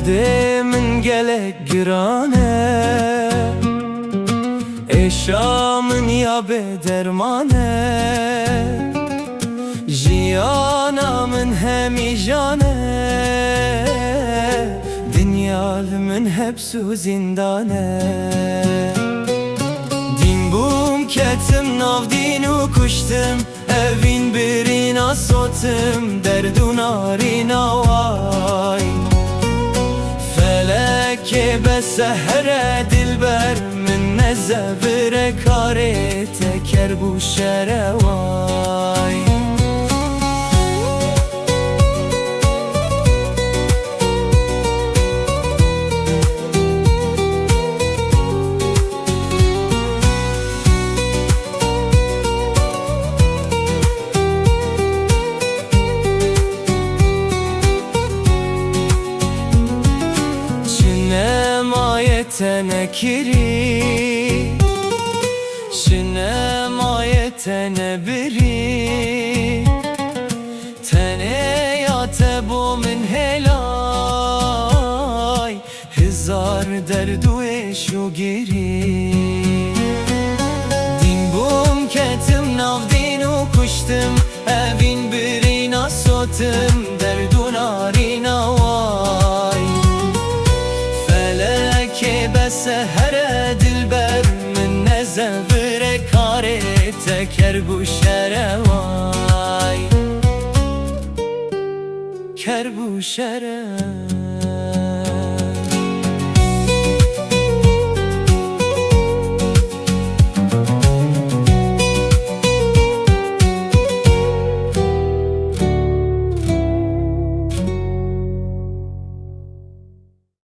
Derdê min gelek giran e, êşa min ya bê derman e, jiyana min hemî jan e, dinyal min hepsû zindan e. Din bûm ketim nav dîn û kuştim, evîn birîna sotim, derd û narîna way. Felekê be sehere dilber, min nezevire karê teker bû şere way. Tenekiri, şine maye tene biri, tene yate bu min helay, hizar derdu eşu giri. Din bum ketim nav dinu kuştum, evin birina sotum, derdu narina vay. Feleke sehere dilber, min nezevire karê teker bû şere way. Ker bû şere